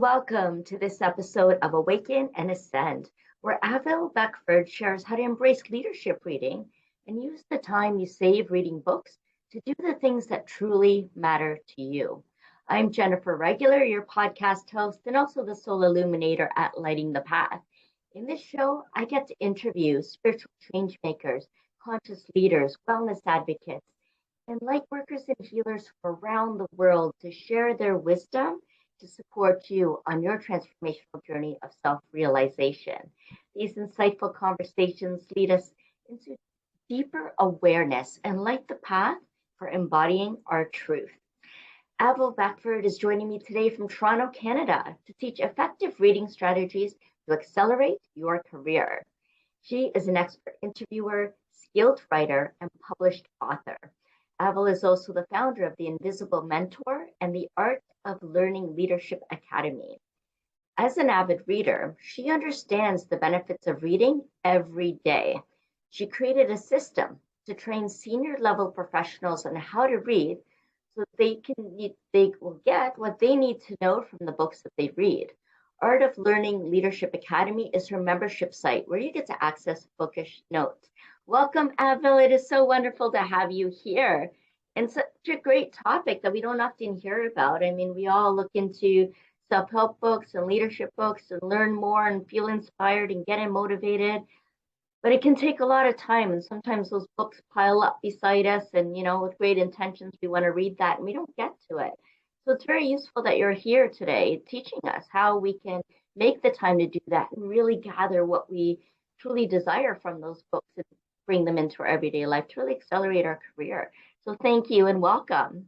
welcome to this episode of Awaken and Ascend, where Avil Beckford shares how to embrace leadership reading and use the time you save reading books to do the things that truly matter to you. I'm Jennifer Regular, your podcast host, and also the soul illuminator at Lighting the Path. In this show, I get to interview spiritual change makers, conscious leaders, wellness advocates, and light workers and healers from around the world to share their wisdom to support you on your transformational journey of self-realization. These insightful conversations lead us into deeper awareness and light the path for embodying our truth. Avil Beckford is joining me today from Toronto, Canada, to teach effective reading strategies to accelerate your career. She is an expert interviewer, skilled writer, and published author. Avil is also the founder of the Invisible Mentor and the Art of Learning Leadership Academy. As an avid reader, she understands the benefits of reading every day. She created a system to train senior level professionals on how to read so they will get what they need to know from the books that they read. Art of Learning Leadership Academy is her membership site where you get to access bookish notes. Welcome, Avil. It is so wonderful to have you here. And such a great topic that we don't often hear about. I mean, we all look into self-help books and leadership books and learn more and feel inspired and get motivated. But it can take a lot of time. And sometimes those books pile up beside us. And, with great intentions, we want to read that and we don't get to it. So it's very useful that you're here today teaching us how we can make the time to do that and really gather what we truly desire from those books and bring them into our everyday life to really accelerate our career. So thank you and welcome.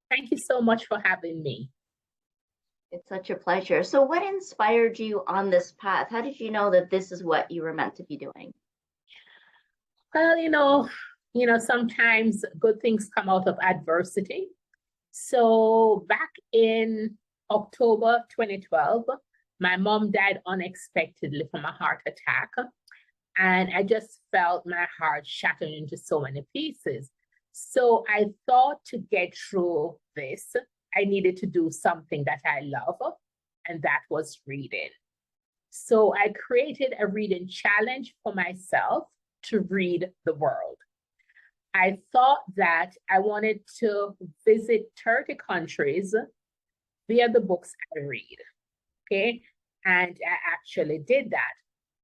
Thank you so much for having me. It's such a pleasure. So what inspired you on this path? How did you know that this is what you were meant to be doing? Well, sometimes good things come out of adversity. So back in October 2012, my mom died unexpectedly from a heart attack. And I just felt my heart shattered into so many pieces. So I thought to get through this, I needed to do something that I love, and that was reading. So I created a reading challenge for myself to read the world. I thought that I wanted to visit 30 countries via the books I read, okay? And I actually did that.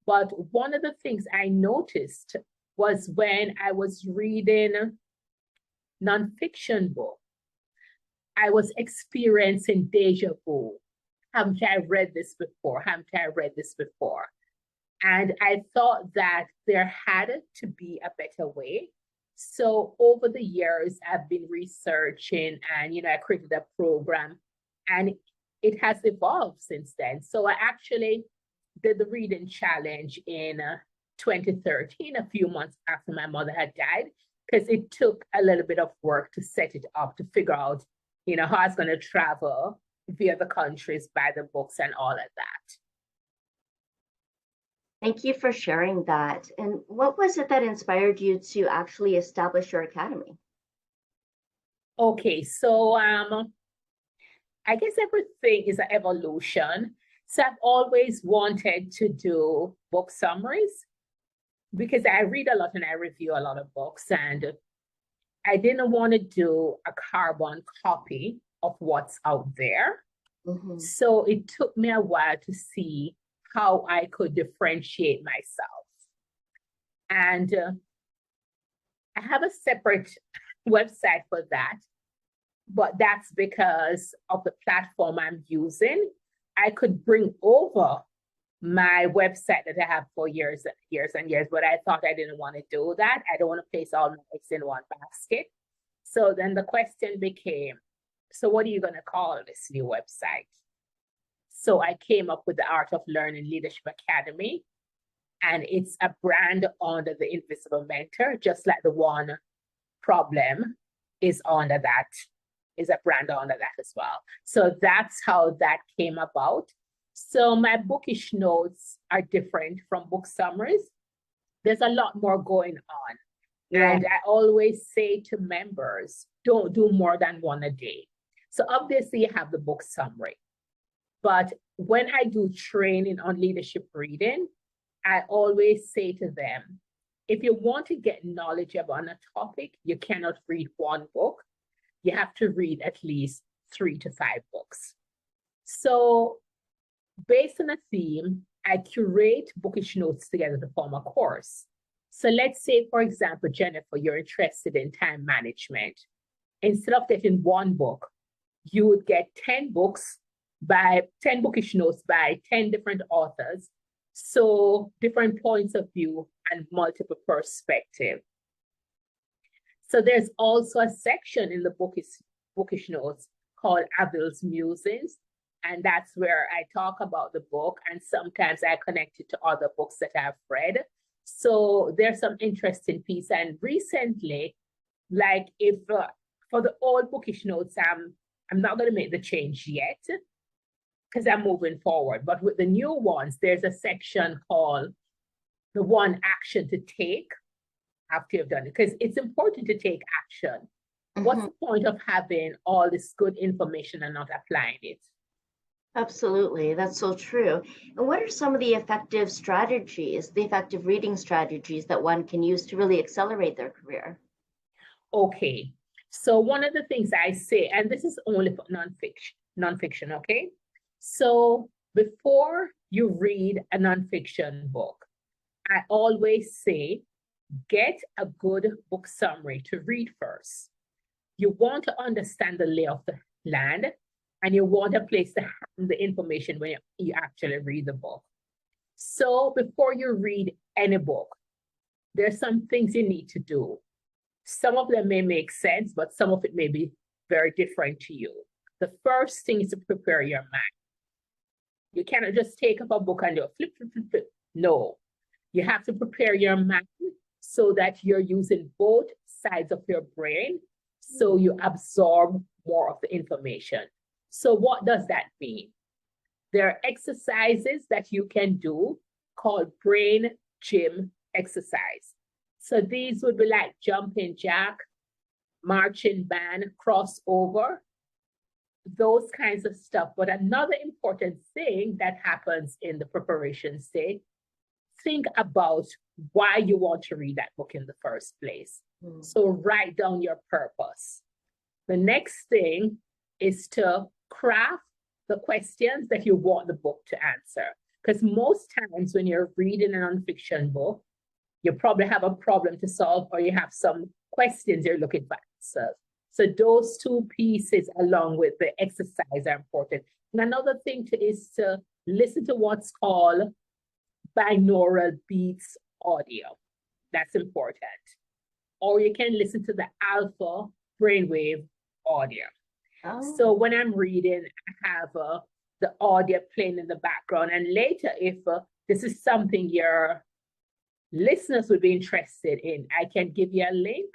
But one of the things I noticed was when I was reading nonfiction book, I was experiencing deja vu. Haven't I read this before? Haven't I read this before? And I thought that there had to be a better way. So over the years, I've been researching and, I created a program and it has evolved since then. So I actually did the reading challenge in 2013, a few months after my mother had died, because it took a little bit of work to set it up, to figure out, how I was going to travel via the countries, buy the books and all of that. Thank you for sharing that. And what was it that inspired you to actually establish your academy? Okay, so I guess everything is an evolution. So I've always wanted to do book summaries because I read a lot and I review a lot of books, and I didn't want to do a carbon copy of what's out there. Mm-hmm. So it took me a while to see how I could differentiate myself. And I have a separate website for that, but that's because of the platform I'm using. I could bring over my website that I have for years and years and years, but I thought I didn't want to do that. I don't want to place all my eggs in one basket. So then the question became, so what are you going to call this new website? So I came up with the Art of Learning Leadership Academy, and it's a brand under the Invisible Mentor, just like the One Problem is under that, is a brand under that as well. So that's how that came about. So my bookish notes are different from book summaries. There's a lot more going on. Yeah. And I always say to members, don't do more than one a day. So obviously you have the book summary, but when I do training on leadership reading, I always say to them, if you want to get knowledgeable on a topic, you cannot read one book. You have to read at least 3 to 5 books. So based on a theme, I curate bookish notes together to form a course. So let's say, for example, Jennifer, you're interested in time management. Instead of getting one book, you would get 10 books by 10 bookish notes by 10 different authors. So different points of view and multiple perspectives. So there's also a section in the bookish notes called Avil's Musings. And that's where I talk about the book, and sometimes I connect it to other books that I've read. So there's some interesting piece. And recently, like if for the old bookish notes, I'm not going to make the change yet because I'm moving forward. But with the new ones, there's a section called the one action to take after you've done it, because it's important to take action. What's the point of having all this good information and not applying it? Absolutely, that's so true. And what are some of the effective strategies, the effective reading strategies that one can use to really accelerate their career? Okay, so one of the things I say, and this is only for nonfiction, okay? So before you read a nonfiction book, I always say, get a good book summary to read first. You want to understand the lay of the land, and you want a place to hang the information when you actually read the book. So before you read any book, there's some things you need to do. Some of them may make sense, but some of it may be very different to you. The first thing is to prepare your mind. You cannot just take up a book and do a flip, flip, flip, flip. No, you have to prepare your mind so that you're using both sides of your brain so you absorb more of the information. So what does that mean? There are exercises that you can do called brain gym exercise. So these would be like jumping jack, marching band, crossover, those kinds of stuff. But another important thing that happens in the preparation stage, think about why you want to read that book in the first place. So write down your purpose. The next thing is to craft the questions that you want the book to answer. Because most times when you're reading a nonfiction book, you probably have a problem to solve, or you have some questions you're looking for answers. So those two pieces along with the exercise are important. And another thing is to listen to what's called binaural beats audio. That's important. Or you can listen to the alpha brainwave audio. Oh. So when I'm reading, I have the audio playing in the background. And later, if this is something your listeners would be interested in, I can give you a link.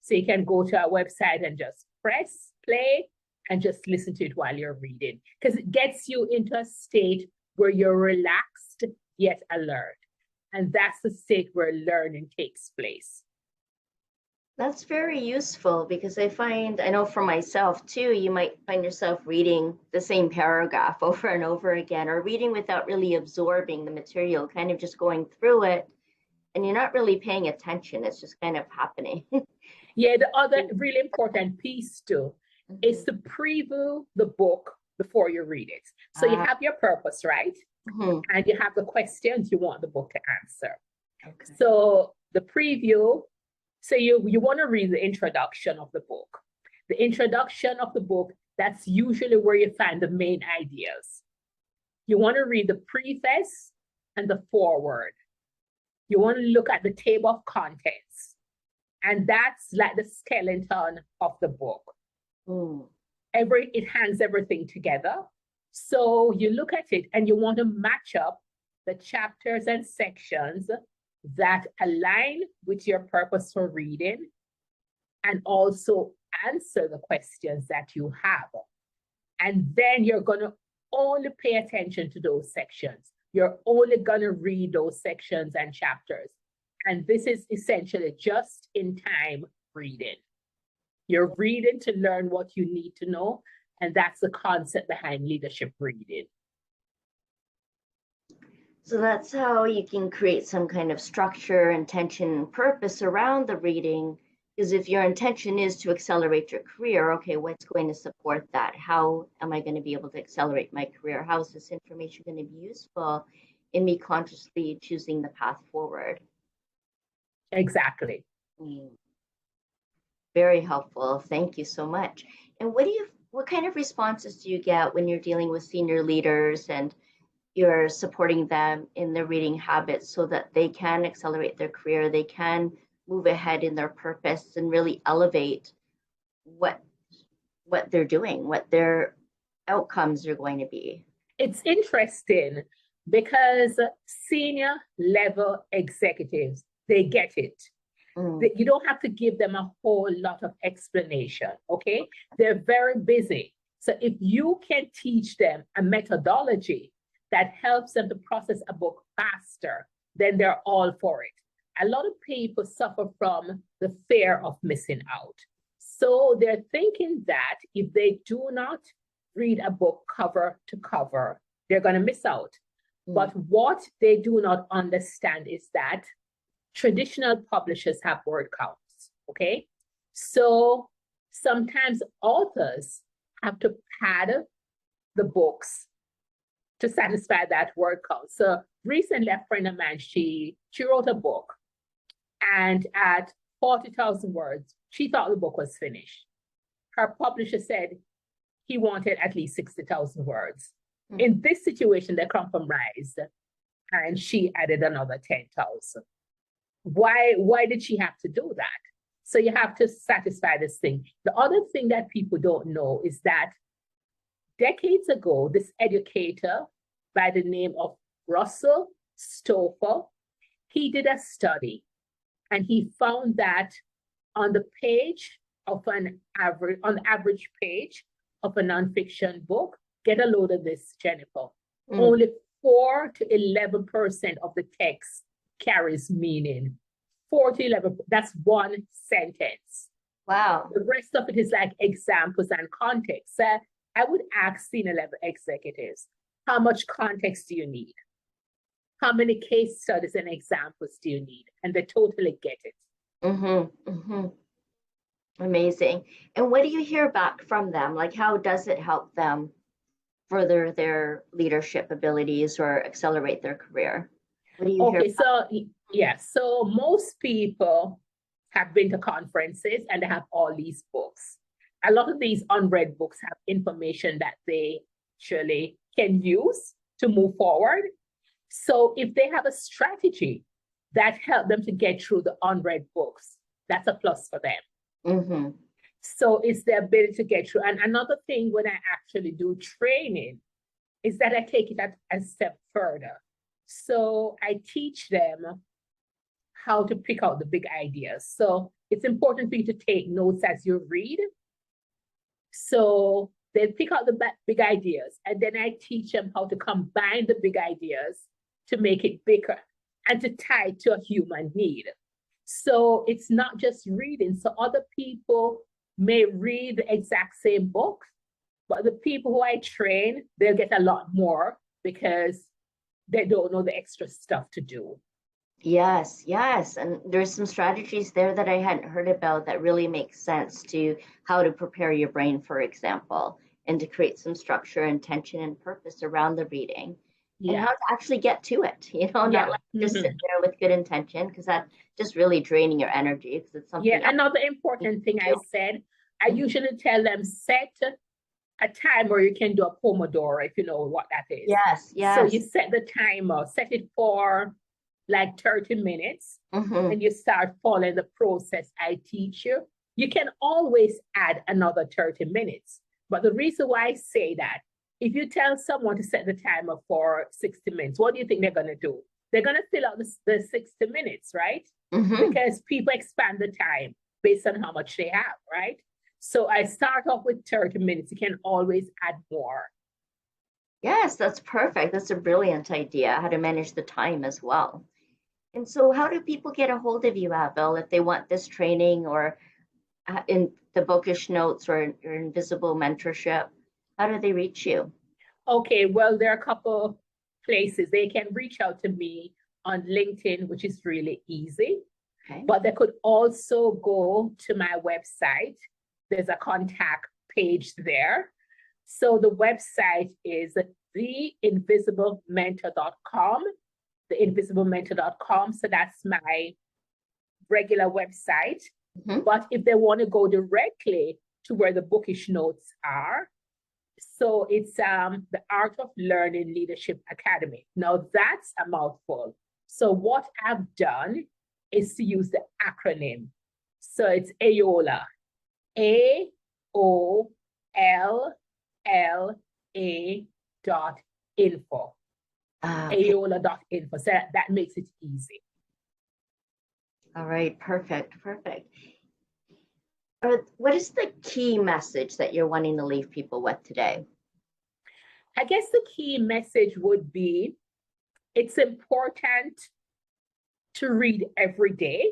So you can go to our website and just press play and just listen to it while you're reading. Because it gets you into a state where you're relaxed yet alert. And that's the state where learning takes place. That's very useful because I know for myself too, you might find yourself reading the same paragraph over and over again, or reading without really absorbing the material, kind of just going through it, and you're not really paying attention. It's just kind of happening. Yeah, the other really important piece too is to preview the book before you read it. So you have your purpose, right? And you have the questions you want the book to answer. Okay. So the preview, so you want to read the introduction of the book. The introduction of the book, that's usually where you find the main ideas. You want to read the preface and the foreword. You want to look at the table of contents. And that's like the skeleton of the book. It hangs everything together. So you look at it and you want to match up the chapters and sections that align with your purpose for reading and also answer the questions that you have. And then you're going to only pay attention to those sections. You're only going to read those sections and chapters. And this is essentially just in time reading. You're reading to learn what you need to know. And that's the concept behind leadership reading. So that's how you can create some kind of structure, intention, and purpose around the reading. Because if your intention is to accelerate your career, okay, what's going to support that? How am I going to be able to accelerate my career? How is this information going to be useful in me consciously choosing the path forward? Exactly. Mm, very helpful. Thank you so much. And what kind of responses do you get when you're dealing with senior leaders and you're supporting them in their reading habits so that they can accelerate their career, they can move ahead in their purpose and really elevate what what they're doing, what their outcomes are going to be. It's interesting because senior level executives, they get it. Mm. You don't have to give them a whole lot of explanation, okay? They're very busy. So if you can teach them a methodology that helps them to process a book faster, then they're all for it. A lot of people suffer from the fear of missing out. So they're thinking that if they do not read a book cover to cover, they're going to miss out. But what they do not understand is that traditional publishers have word counts, okay? So sometimes authors have to pad the books to satisfy that word count. So recently, a friend of mine, she wrote a book, and at 40,000 words, she thought the book was finished. Her publisher said he wanted at least 60,000 words. In this situation, they compromised, and she added another 10,000. Why did she have to do that? So you have to satisfy this thing. The other thing that people don't know is that decades ago, this educator by the name of Russell Stover, he did a study, and he found that on the average page of a nonfiction book, get a load of this, Jennifer, only 4 to 11% of the text carries meaning. 4 to 11, that's one sentence. Wow. The rest of it is like examples and context. So I would ask senior level executives, how much context do you need? How many case studies and examples do you need? And they totally get it. Amazing. And what do you hear back from them? Like, how does it help them further their leadership abilities or accelerate their career? What do you hear? Okay, so yeah, so most people have been to conferences and they have all these books. A lot of these unread books have information that they actually can use to move forward. So if they have a strategy that helps them to get through the unread books, that's a plus for them. So it's the ability to get through. And another thing when I actually do training is that I take it a step further. So I teach them how to pick out the big ideas. So it's important for you to take notes as you read. So they pick out the big ideas, and then I teach them how to combine the big ideas to make it bigger and to tie it to a human need. So it's not just reading. So other people may read the exact same book, but the people who I train, they'll get a lot more because they don't know the extra stuff to do. Yes, yes. And there's some strategies there that I hadn't heard about that really make sense to how to prepare your brain, for example, and to create some structure, intention, and purpose around the reading and how to actually get to it, not like just sit there with good intention, because that's just really draining your energy because it's something. Yeah, another important thing I said, I usually tell them set a time where you can do a Pomodoro, if you know what that is. Yes, yes. So you set the timer, set it for like 30 minutes, and you start following the process I teach you. You can always add another 30 minutes. But the reason why I say that, if you tell someone to set the timer for 60 minutes, what do you think they're going to do? They're going to fill out the 60 minutes, right? Because people expand the time based on how much they have, right? So I start off with 30 minutes. You can always add more. Yes, that's perfect. That's a brilliant idea, how to manage the time as well. And so how do people get a hold of you, Avil, if they want this training or in the bookish notes or your invisible mentorship? How do they reach you? Okay, well, there are a couple places. They can reach out to me on LinkedIn, which is really easy. Okay. But they could also go to my website. There's a contact page there. So the website is theinvisiblementor.com, theinvisiblementor.com. So that's my regular website. Mhm. But if they want to go directly to where the bookish notes are, so it's the Art of Learning Leadership Academy. Now that's a mouthful. So what I've done is to use the acronym. So it's AOLA, AOLLA.info. Okay. AOLA.info. So that makes it easy. All right, perfect, perfect. What is the key message that you're wanting to leave people with today? I guess the key message would be it's important to read every day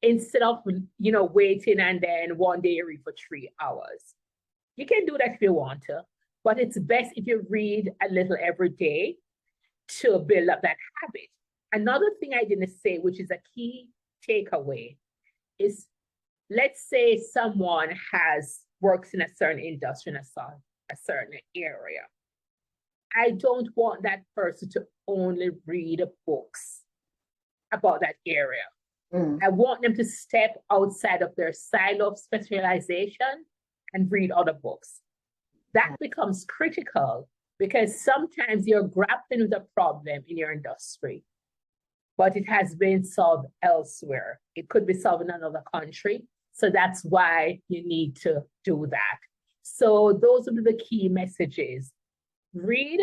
instead of waiting and then one day you read for 3 hours. You can do that if you want to, but it's best if you read a little every day to build up that habit. Another thing I didn't say, which is a key takeaway, is let's say someone works in a certain industry in a certain area. I don't want that person to only read books about that area. I want them to step outside of their silo of specialization and read other books. That becomes critical because sometimes you're grappling with a problem in your industry, but it has been solved elsewhere. It could be solved in another country. So that's why you need to do that. So those would be the key messages. Read,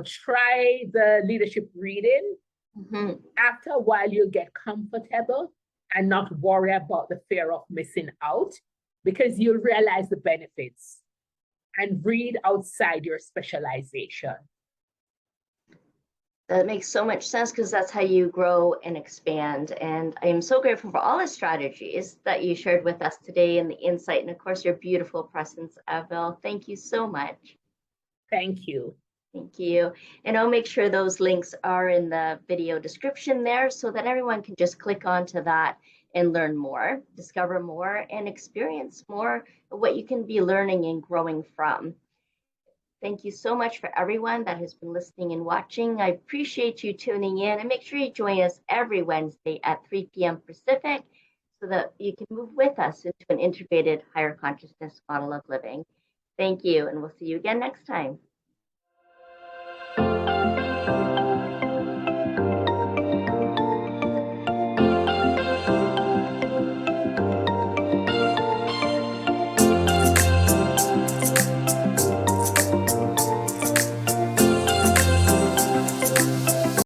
try the leadership reading. Mm-hmm. After a while, you'll get comfortable and not worry about the fear of missing out because you'll realize the benefits and read outside your specialization. That makes so much sense because that's how you grow and expand. And I am so grateful for all the strategies that you shared with us today and the insight and, of course, your beautiful presence, Avil. Thank you so much. Thank you. Thank you. And I'll make sure those links are in the video description there so that everyone can just click onto that and learn more, discover more, and experience more of what you can be learning and growing from. Thank you so much for everyone that has been listening and watching. I appreciate you tuning in, and make sure you join us every Wednesday at 3 p.m. Pacific so that you can move with us into an integrated higher consciousness model of living. Thank you, and we'll see you again next time.